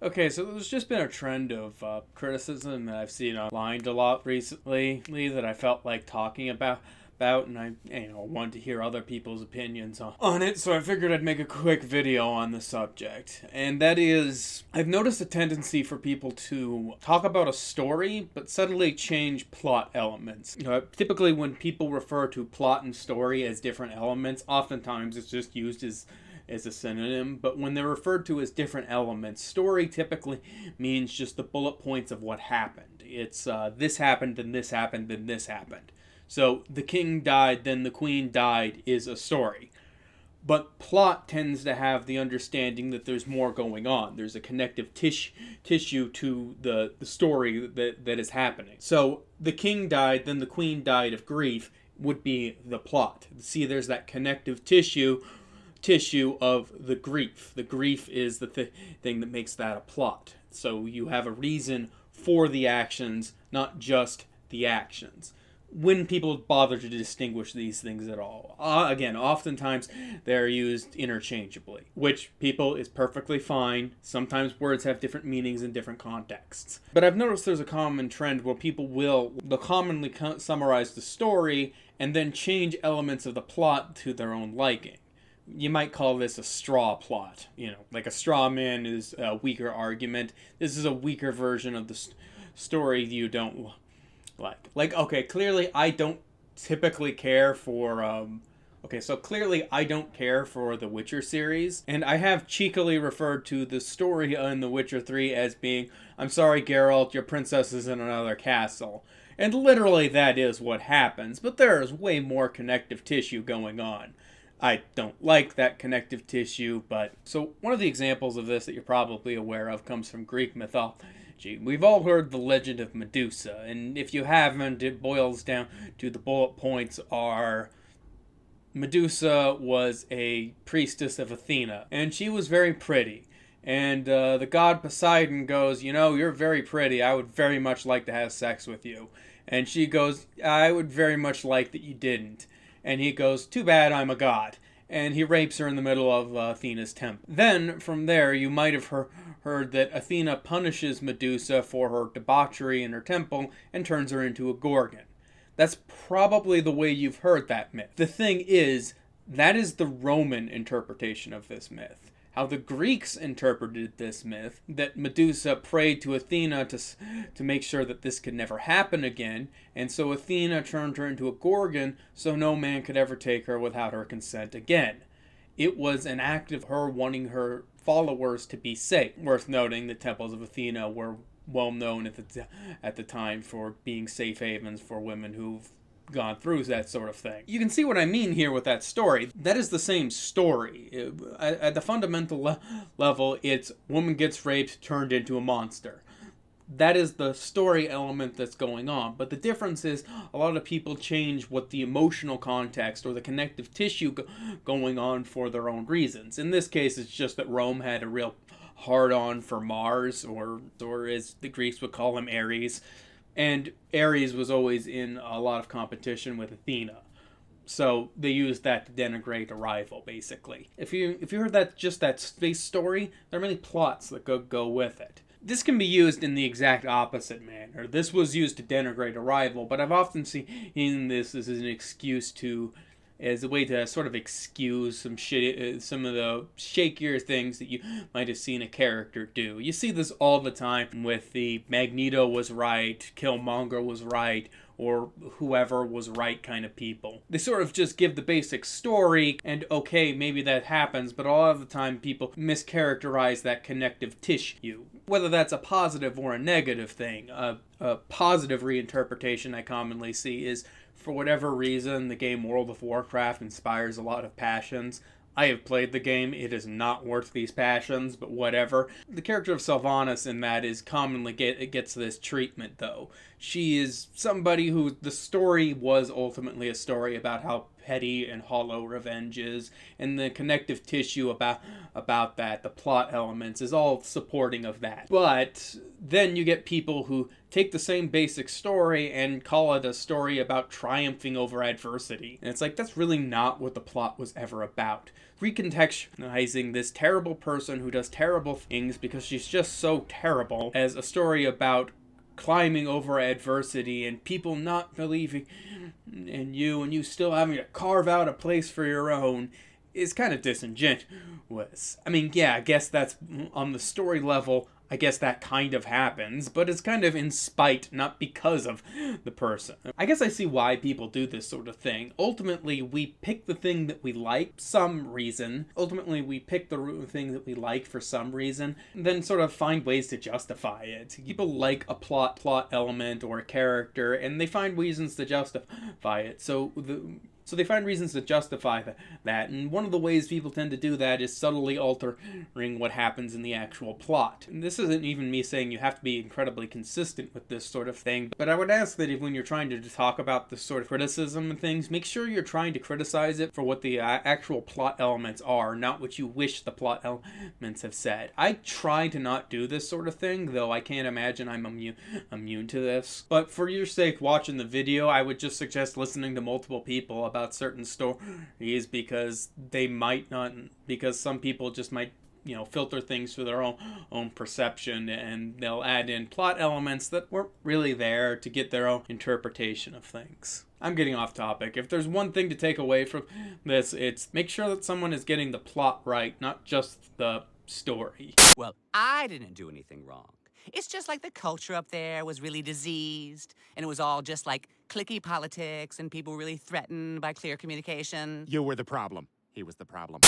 Okay, so there's just been a trend of criticism that I've seen online a lot recently that I felt like talking about, and I wanted to hear other people's opinions on it, so I figured I'd make a quick video on the subject. And that is, I've noticed a tendency for people to talk about a story but suddenly change plot elements. Typically when people refer to plot and story as different elements, oftentimes it's just used as a synonym, but when they're referred to as different elements, story typically means just the bullet points of what happened. It's this happened, then this happened, then this happened. So the king died, then the queen died is a story. But plot tends to have the understanding that there's more going on. There's a connective tissue to the story that is happening. So the king died, then the queen died of grief would be the plot. See, there's that connective tissue of the grief. The grief is the thing that makes that a plot. So you have a reason for the actions, not just the actions. When people bother to distinguish these things at all. Again, oftentimes they're used interchangeably, which people is perfectly fine. Sometimes words have different meanings in different contexts. But I've noticed there's a common trend where people will commonly summarize the story and then change elements of the plot to their own liking. You might call this a straw plot. Like a straw man is a weaker argument. This is a weaker version of the story you don't like. Okay, clearly I don't typically care for. Clearly I don't care for the Witcher series, and I have cheekily referred to the story in The Witcher 3 as being, I'm sorry, Geralt, your princess is in another castle. And literally that is what happens, but there is way more connective tissue going on. I don't like that connective tissue, but... So one of the examples of this that you're probably aware of comes from Greek mythology. We've all heard the legend of Medusa, and if you haven't, it boils down to the bullet points are... Medusa was a priestess of Athena, and she was very pretty. And the god Poseidon goes, you're very pretty, I would very much like to have sex with you. And she goes, I would very much like that you didn't. And he goes, too bad I'm a god. And he rapes her in the middle of Athena's temple. Then, from there, you might have heard that Athena punishes Medusa for her debauchery in her temple and turns her into a gorgon. That's probably the way you've heard that myth. The thing is, that is the Roman interpretation of this myth. How the Greeks interpreted this myth, that Medusa prayed to Athena to make sure that this could never happen again, and so Athena turned her into a gorgon so no man could ever take her without her consent again. It was an act of her wanting her followers to be safe. Worth noting, the temples of Athena were well known at the time for being safe havens for women who've gone through that sort of thing. You can see what I mean here with that story. That is the same story. At the fundamental level, it's woman gets raped, turned into a monster. That is the story element that's going on. But the difference is a lot of people change what the emotional context or the connective tissue going on for their own reasons. In this case, it's just that Rome had a real hard-on for Mars, or as the Greeks would call him, Ares. And Ares was always in a lot of competition with Athena. So they used that to denigrate a rival, basically. If you heard that space story, there are many plots that go with it. This can be used in the exact opposite manner. This was used to denigrate a rival, but I've often seen this as an excuse as a way to sort of excuse some of the shakier things that you might have seen a character do. You see this all the time with the Magneto was right, Killmonger was right, or whoever was right kind of people. They sort of just give the basic story, and okay, maybe that happens, but a lot of the time people mischaracterize that connective tissue. Whether that's a positive or a negative thing. A positive reinterpretation I commonly see is, for whatever reason, the game World of Warcraft inspires a lot of passions. I have played the game, it is not worth these passions, but whatever. The character of Sylvanas in that is commonly gets this treatment, though. She is somebody who the story was ultimately a story about how petty and hollow revenges, and the connective tissue about that, the plot elements, is all supporting of that. But then you get people who take the same basic story and call it a story about triumphing over adversity. And it's like, that's really not what the plot was ever about. Recontextualizing this terrible person who does terrible things because she's just so terrible as a story about climbing over adversity and people not believing in you and you still having to carve out a place for your own is kind of disingenuous. I mean, yeah, I guess that's on the story level. I guess that kind of happens, but it's kind of in spite, not because of the person. I guess I see why people do this sort of thing. Ultimately, we pick the thing that we like, some reason. Ultimately, we pick the thing that we like for some reason, and then sort of find ways to justify it. People like a plot element or a character, and they find reasons to justify it. So they find reasons to justify that, and one of the ways people tend to do that is subtly altering what happens in the actual plot. And this isn't even me saying you have to be incredibly consistent with this sort of thing, but I would ask that if when you're trying to talk about this sort of criticism and things, make sure you're trying to criticize it for what the actual plot elements are, not what you wish the plot elements have said. I try to not do this sort of thing, though I can't imagine I'm immune to this. But for your sake watching the video, I would just suggest listening to multiple people about certain stories because some people just might filter things through their own perception, and they'll add in plot elements that weren't really there to get their own interpretation of things. I'm getting off topic. If there's one thing to take away from this, it's make sure that someone is getting the plot right, not just the story. Well, I didn't do anything wrong. It's just like the culture up there was really diseased, and it was all just like cliquey politics and people really threatened by clear communication. You were the problem. He was the problem.